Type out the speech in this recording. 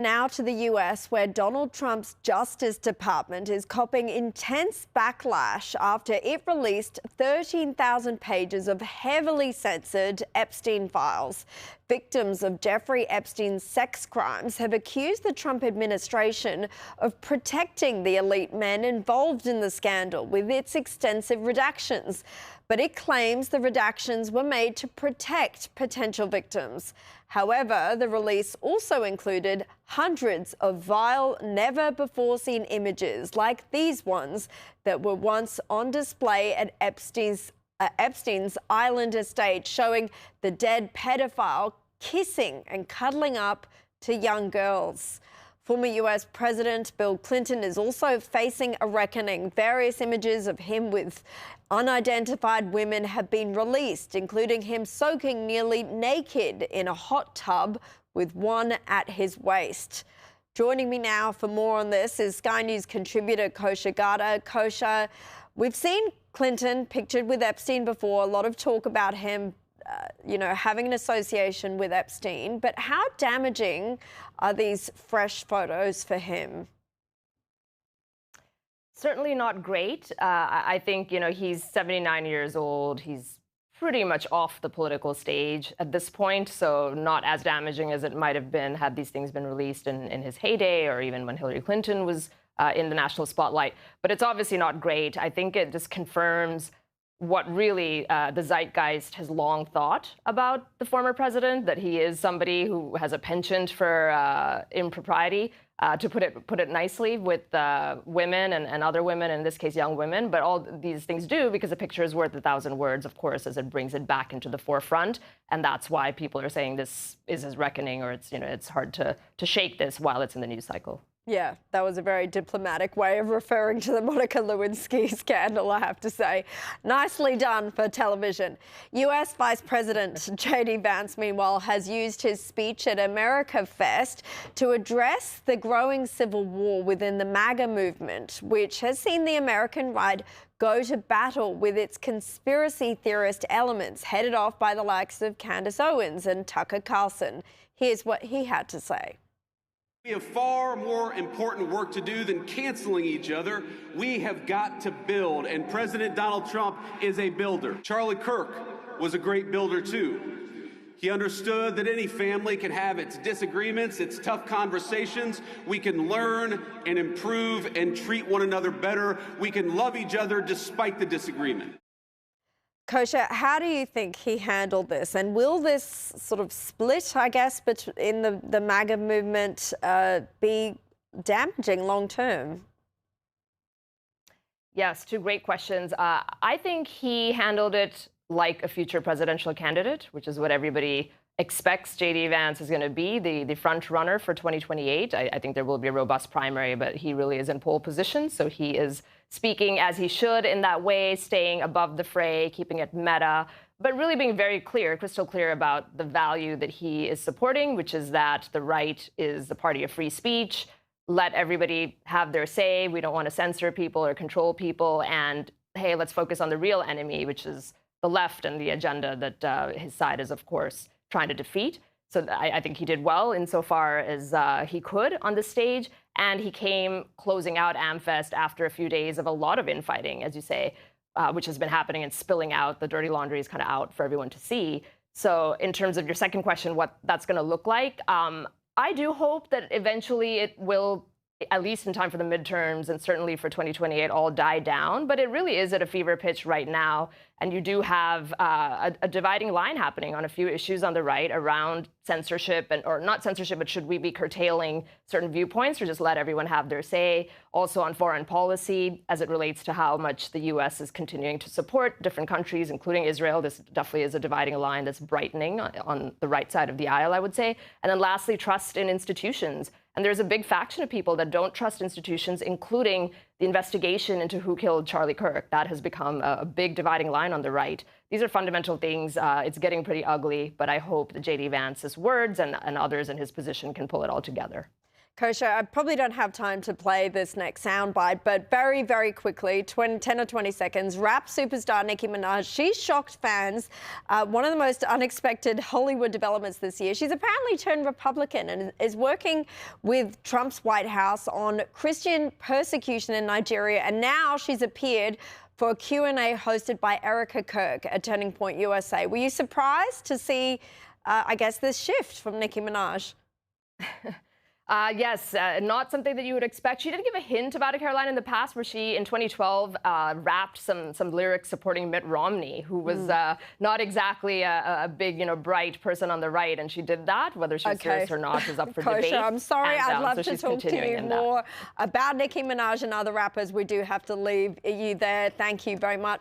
Now to the US, where Donald Trump's Justice Department is copping intense backlash after it released 13,000 pages of heavily censored Epstein files. Victims of Jeffrey Epstein's sex crimes have accused the Trump administration of protecting the elite men involved in the scandal with its extensive redactions. But it claims the redactions were made to protect potential victims. However, the release also included hundreds of vile, never-before-seen images like these ones that were once on display at Epstein's island estate, showing the dead pedophile kissing and cuddling up to young girls. Former US President Bill Clinton is also facing a reckoning. Various images of him with unidentified women have been released, including him soaking nearly naked in a hot tub with one at his waist. Joining me now for more on this is Sky News contributor Kosha Gada. Kosha, we've seen Clinton pictured with Epstein before, a lot of talk about him having an association with Epstein, but how damaging are these fresh photos for him? Certainly not great. I think, he's 79 years old. He's pretty much off the political stage at this point, so not as damaging as it might have been had these things been released in his heyday or even when Hillary Clinton was in the national spotlight. But it's obviously not great. I think it just confirms what really the zeitgeist has long thought about the former president, that he is somebody who has a penchant for impropriety, to put it nicely, with women and other women, in this case young women. But all these things do because a picture is worth 1,000 words, of course, as it brings it back into the forefront. And that's why people are saying this is his reckoning, or it's hard to shake this while it's in the news cycle. Yeah, that was a very diplomatic way of referring to the Monica Lewinsky scandal, I have to say. Nicely done for television. US Vice President J.D. Vance, meanwhile, has used his speech at America Fest to address the growing civil war within the MAGA movement, which has seen the American right go to battle with its conspiracy theorist elements, headed off by the likes of Candace Owens and Tucker Carlson. Here's what he had to say. We have far more important work to do than canceling each other. We have got to build, and President Donald Trump is a builder. Charlie Kirk was a great builder, too. He understood that any family can have its disagreements, its tough conversations. We can learn and improve and treat one another better. We can love each other despite the disagreement. Kosha, how do you think he handled this? And will this sort of split, I guess, in the MAGA movement be damaging long term? Yes, two great questions. I think he handled it like a future presidential candidate, which is what everybody expects J.D. Vance is going to be, the front runner for 2028. I think there will be a robust primary, but he really is in pole position. So he is speaking as he should in that way, staying above the fray, keeping it meta, but really being very clear, crystal clear about the value that he is supporting, which is that the right is the party of free speech. Let everybody have their say. We don't want to censor people or control people. And hey, let's focus on the real enemy, which is the left and the agenda that his side is, of course, trying to defeat. So I think he did well insofar as he could on the stage. And he came closing out AmFest after a few days of a lot of infighting, as you say, which has been happening and spilling out. The dirty laundry is kind of out for everyone to see. So in terms of your second question, what that's going to look like, I do hope that eventually it will, at least in time for the midterms and certainly for 2028, all die down. But it really is at a fever pitch right now. And you do have a dividing line happening on a few issues on the right around censorship, or not censorship, but should we be curtailing certain viewpoints or just let everyone have their say? Also on foreign policy, as it relates to how much the U.S. is continuing to support different countries, including Israel. This definitely is a dividing line that's brightening on the right side of the aisle, I would say. And then lastly, trust in institutions. And there's a big faction of people that don't trust institutions, including the investigation into who killed Charlie Kirk. That has become a big dividing line on the right. These are fundamental things. It's getting pretty ugly, but I hope that J.D. Vance's words and others in his position can pull it all together. Kosha, I probably don't have time to play this next soundbite, but very, very quickly, 10 or 20 seconds, rap superstar Nicki Minaj, she shocked fans. One of the most unexpected Hollywood developments this year. She's apparently turned Republican and is working with Trump's White House on Christian persecution in Nigeria, and now she's appeared for a Q&A hosted by Erica Kirk at Turning Point USA. Were you surprised to see, I guess, this shift from Nicki Minaj? Yes, not something that you would expect. She did give a hint about it, Caroline, in the past, where she, in 2012, rapped some lyrics supporting Mitt Romney, who was not exactly a big, bright person on the right, and she did that. Whether she was serious or not is up for Kosha, debate. I'm sorry, And, I'd love so to she's talk to you continuing in that. more about Nicki Minaj and other rappers. We do have to leave you there. Thank you very much.